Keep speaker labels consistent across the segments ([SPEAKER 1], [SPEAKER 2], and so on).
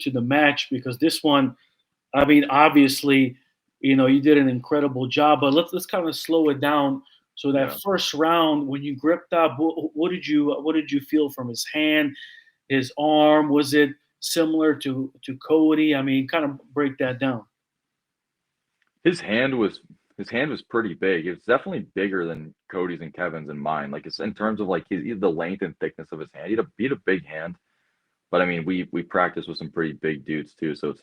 [SPEAKER 1] to the match, because this one, I mean, obviously, you did an incredible job, but let's kind of slow it down. So that
[SPEAKER 2] Yeah.
[SPEAKER 1] first round, when you gripped up, what did you feel from his hand, his arm? Was it similar to Cody? I mean, kind of break that down.
[SPEAKER 2] His hand was his hand was pretty big. It was definitely bigger than Cody's and Kevin's and mine. Like it's in terms of like the length and thickness of his hand. He had a big hand. But I mean, we practiced with some pretty big dudes too, so
[SPEAKER 1] Yeah, it
[SPEAKER 2] it's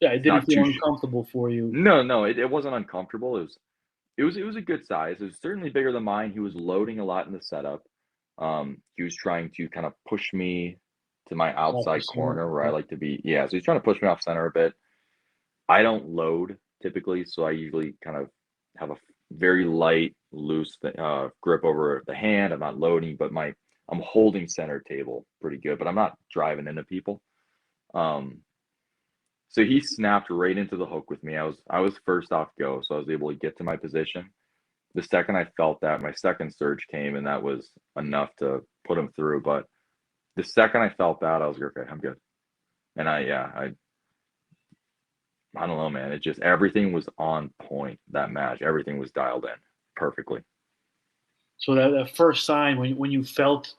[SPEAKER 1] didn't
[SPEAKER 2] not
[SPEAKER 1] feel
[SPEAKER 2] too.
[SPEAKER 1] uncomfortable for you.
[SPEAKER 2] No, it wasn't uncomfortable. It was a good size. It was certainly bigger than mine. He was loading a lot in the setup. He was trying to kind of push me to my
[SPEAKER 1] Off the
[SPEAKER 2] outside
[SPEAKER 1] center.
[SPEAKER 2] corner where I
[SPEAKER 1] Yeah.
[SPEAKER 2] like to be. Yeah, so he's trying to push me off center a bit. I don't load typically, so I usually kind of have a very light, loose grip over the hand. I'm not loading, but I'm holding center table pretty good, but I'm not driving into people. Um, so he snapped right into the hook with me. I was first off go, so I was able to get to my position. The second I felt that, my second surge came, and that was enough to put him through. But the second I felt that, I was like, okay, I'm good. And I don't know, man. It just everything was on point that match. Everything was dialed in perfectly.
[SPEAKER 1] So that first sign when you felt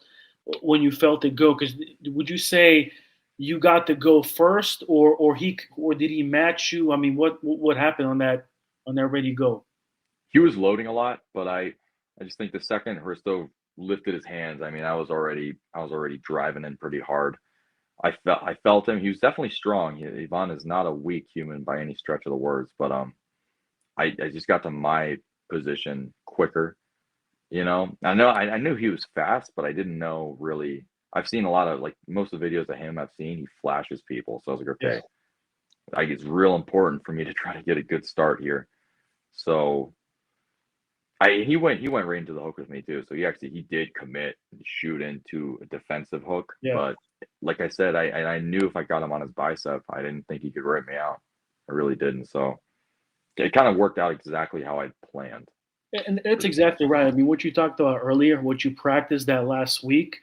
[SPEAKER 1] it go, because would you say you got to go first, or did he match you? I mean, what happened on that ready go?
[SPEAKER 2] He was loading a lot, but I just think the second Hristo lifted his hands, I mean, I was already driving in pretty hard. I felt him. He was definitely strong. Ivan is not a weak human by any stretch of the words, but I just got to my position quicker. I knew he was fast, but I didn't know really. I've seen a lot of like most of the videos of him I've seen, he flashes people. So I was like,
[SPEAKER 1] Yeah,
[SPEAKER 2] okay, like it's real important for me to try to get a good start here. So he went right into the hook with me too. So he did commit and shoot into a defensive hook.
[SPEAKER 1] yeah.
[SPEAKER 2] But like I said, I knew if I got him on his bicep, I didn't think he could rip me out. I really didn't. So it kind of worked out exactly how I planned
[SPEAKER 1] And
[SPEAKER 2] for
[SPEAKER 1] that's
[SPEAKER 2] this match.
[SPEAKER 1] exactly right. I mean, what you talked about earlier, what you practiced that last week,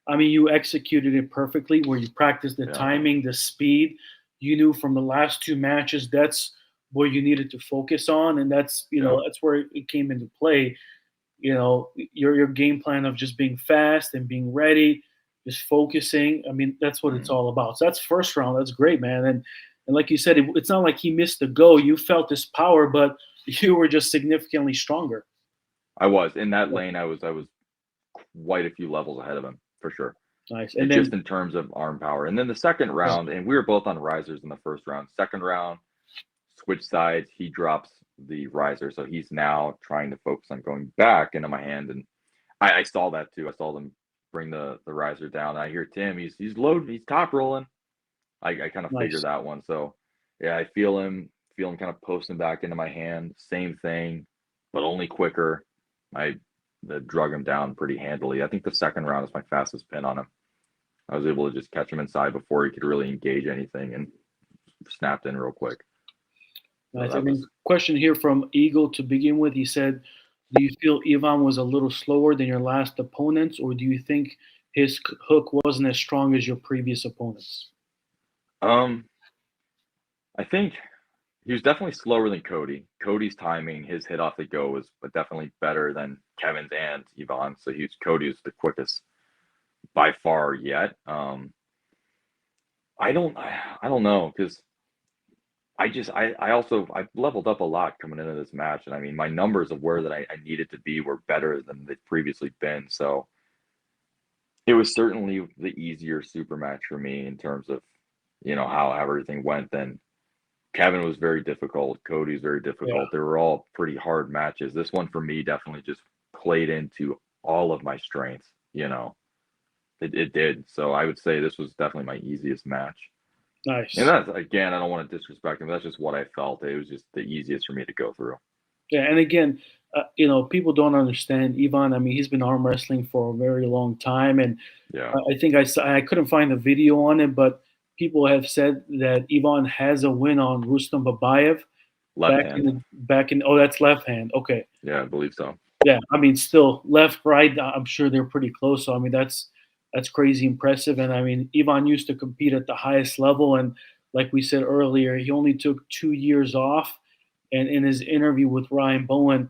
[SPEAKER 1] I mean, you executed it perfectly. Where you practiced the
[SPEAKER 2] Yeah.
[SPEAKER 1] timing, the speed. You knew from the last two matches that's where you needed to focus on, and that's
[SPEAKER 2] Yeah.
[SPEAKER 1] that's where it came into play. Your game plan of just being fast and being ready, just focusing. I mean, that's what it's
[SPEAKER 2] Mhm.
[SPEAKER 1] all about. So that's first round. That's great, man. And like you said, it's not like he missed the go. You felt his power, but you were just significantly stronger.
[SPEAKER 2] I was in that
[SPEAKER 1] Yeah,
[SPEAKER 2] lane. I was quite a few levels ahead of him for sure.
[SPEAKER 1] nice.
[SPEAKER 2] And
[SPEAKER 1] And
[SPEAKER 2] just
[SPEAKER 1] then
[SPEAKER 2] in terms of arm power. And then the second
[SPEAKER 1] yeah,
[SPEAKER 2] round, and we were both on risers in the first round. Second round, switch sides. He drops the riser, so he's now trying to focus on going back into my hand. And I saw that too. I saw them bring the riser down. I hear Tim. He's loading. He's top rolling. I kind of figured
[SPEAKER 1] nice.
[SPEAKER 2] that one. So yeah, I feel him kind of posting back into my hand. Same thing, but only quicker. I drug him down pretty handily. I think the second round is my fastest pin on him. I was able to just catch him inside before he could really engage anything and snapped in real quick. So
[SPEAKER 1] Nice.
[SPEAKER 2] that
[SPEAKER 1] And then
[SPEAKER 2] was
[SPEAKER 1] question here from Eagle to begin with. He said, "Do you feel Ivan was a little slower than your last opponents, or do you think his hook wasn't as strong as your previous opponents?"
[SPEAKER 2] um I think he was definitely slower than Cody. Cody's timing, his hit off the go was definitely better than Kevin's and Yvonne. So Cody was the quickest by far yet. I don't know because I leveled up a lot coming into this match, and I mean my numbers of where that I needed to be were better than they've previously been. So it was certainly the easier super match for me in terms of how everything went. Then Kevin was very difficult. Cody's very
[SPEAKER 1] Yeah.
[SPEAKER 2] difficult. They were all pretty hard matches. This one for me definitely just played into all of my strengths. It did. So I would say this was definitely my easiest match. And
[SPEAKER 1] Nice.
[SPEAKER 2] that's again, I don't want to disrespect him. That's just what I felt. It was just the easiest for me to go through.
[SPEAKER 1] Yeah. And again, people don't understand Ivan. I mean, he's been arm wrestling for a very long time, and
[SPEAKER 2] Yeah,
[SPEAKER 1] I think I couldn't find a video on it, but people have said that Ivan has a win on Rustam Babayev
[SPEAKER 2] left hand.
[SPEAKER 1] back in. Oh, that's left hand. Okay.
[SPEAKER 2] Yeah, I believe so.
[SPEAKER 1] Yeah, I mean, still left, right. I'm sure they're pretty close. So I mean, That's crazy impressive. And I mean, Ivan used to compete at the highest level, and like we said earlier, he only took 2 years off. And in his interview with Ryan Bowen,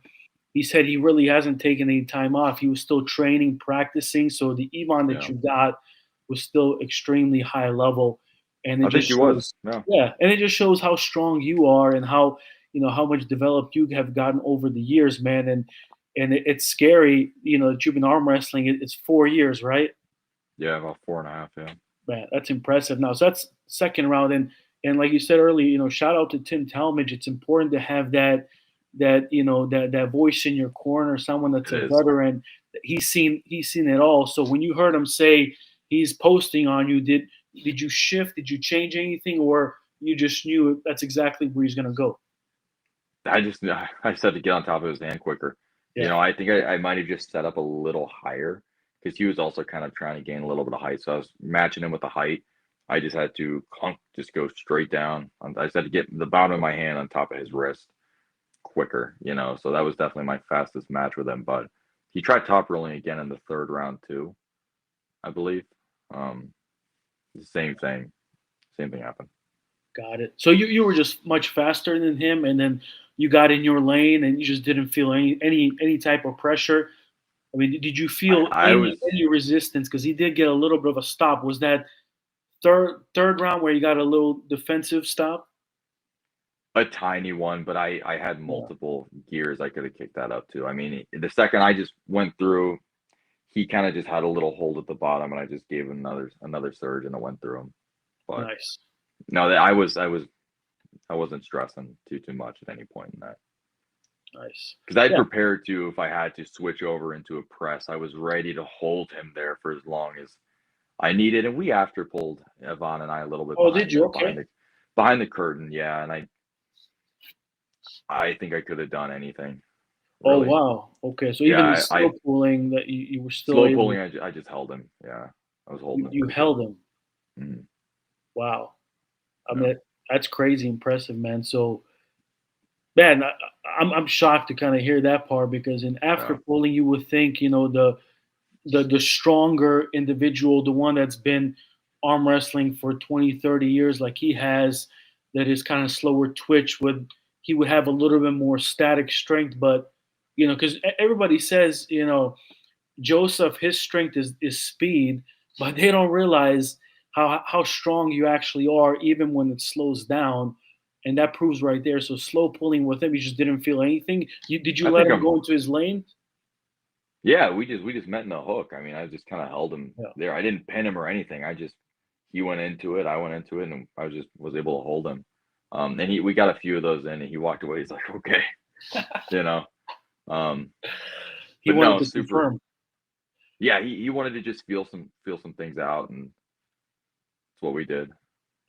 [SPEAKER 1] he said he really hasn't taken any time off. He was still training, practicing. So the Ivan that
[SPEAKER 2] Yeah,
[SPEAKER 1] you got was still extremely high level, and it
[SPEAKER 2] I think
[SPEAKER 1] just
[SPEAKER 2] he
[SPEAKER 1] shows,
[SPEAKER 2] was. Yeah,
[SPEAKER 1] yeah, and it just shows how strong you are and how how much developed you have gotten over the years, man. And it's scary, that you've been arm wrestling. It's 4 years, right?
[SPEAKER 2] yeah, about 4.5. Yeah,
[SPEAKER 1] Man, that's impressive. Now, so that's second round, and like you said earlier, shout out to Tim Talmadge. It's important to have that voice in your corner, someone that's
[SPEAKER 2] it
[SPEAKER 1] a
[SPEAKER 2] is.
[SPEAKER 1] veteran. He's seen it all. So when you heard him say he's posting on you, did you shift? Did you change anything, or you just knew that's exactly where he's gonna go?
[SPEAKER 2] I just had to get on top of his hand quicker.
[SPEAKER 1] Yeah,
[SPEAKER 2] I think I might have just set up a little higher because he was also kind of trying to gain a little bit of height. So I was matching him with the height. I just had to just go straight down. I just had to get the bottom of my hand on top of his wrist quicker. So that was definitely my fastest match with him. But he tried top rolling again in the third round too, I believe. Um, the same thing happened.
[SPEAKER 1] got it. So you were just much faster than him, and then you got in your lane, and you just didn't feel any type of pressure. I mean, did you feel
[SPEAKER 2] I
[SPEAKER 1] any
[SPEAKER 2] was
[SPEAKER 1] any resistance? Because he did get a little bit of a stop. Was that third round where he got a little defensive stop?
[SPEAKER 2] a tiny one, but I had
[SPEAKER 1] Yeah.
[SPEAKER 2] multiple gears I could have kicked that up to. I mean, the second I just went through, he kind of just had a little hold at the bottom, and I just gave him another surge, and it went through him. But
[SPEAKER 1] Nice,
[SPEAKER 2] no, that I wasn't stressing too much at any point in that
[SPEAKER 1] nice.
[SPEAKER 2] because I'd
[SPEAKER 1] Yeah.
[SPEAKER 2] prepared to if I had to switch over into a press. I was ready to hold him there for as long as I needed, and we after pulled Yvonne and I a little bit
[SPEAKER 1] Oh, did
[SPEAKER 2] behind
[SPEAKER 1] you?
[SPEAKER 2] the
[SPEAKER 1] Okay.
[SPEAKER 2] behind the curtain, yeah. And I think I could have done anything,
[SPEAKER 1] Oh,
[SPEAKER 2] really.
[SPEAKER 1] wow. Okay. So even the
[SPEAKER 2] Yeah,
[SPEAKER 1] slow pulling that you were still
[SPEAKER 2] slow
[SPEAKER 1] able,
[SPEAKER 2] pulling. I just held him. Yeah, I was holding
[SPEAKER 1] you
[SPEAKER 2] him
[SPEAKER 1] you
[SPEAKER 2] pretty good.
[SPEAKER 1] held him.
[SPEAKER 2] Mhm.
[SPEAKER 1] Wow. I
[SPEAKER 2] Yeah,
[SPEAKER 1] mean, that's crazy impressive, man. So, man, I'm shocked to kind of hear that part because in after
[SPEAKER 2] yeah.
[SPEAKER 1] pulling, you would think the stronger individual, the one that's been arm wrestling for 20, 30 years like he has, that is kind of slower twitch he would have a little bit more static strength. But because everybody says, Joseph, his strength is speed, but they don't realize how strong you actually are even when it slows down. And that proves right there. So slow pulling with him, you just didn't feel anything. Did you
[SPEAKER 2] I
[SPEAKER 1] let
[SPEAKER 2] think
[SPEAKER 1] him
[SPEAKER 2] I'm.
[SPEAKER 1] go into his lane?
[SPEAKER 2] Yeah, we just met in the hook. I mean, I just kind of held him
[SPEAKER 1] Yeah.
[SPEAKER 2] there. I didn't pin him or anything. He went into it, I went into it, and I was able to hold him. And we got a few of those in, and he walked away. He's like, okay, you know. Um,
[SPEAKER 1] He
[SPEAKER 2] but
[SPEAKER 1] wanted
[SPEAKER 2] no,
[SPEAKER 1] to
[SPEAKER 2] super.
[SPEAKER 1] confirm.
[SPEAKER 2] Yeah, he wanted to just feel some things out, and that's what we did.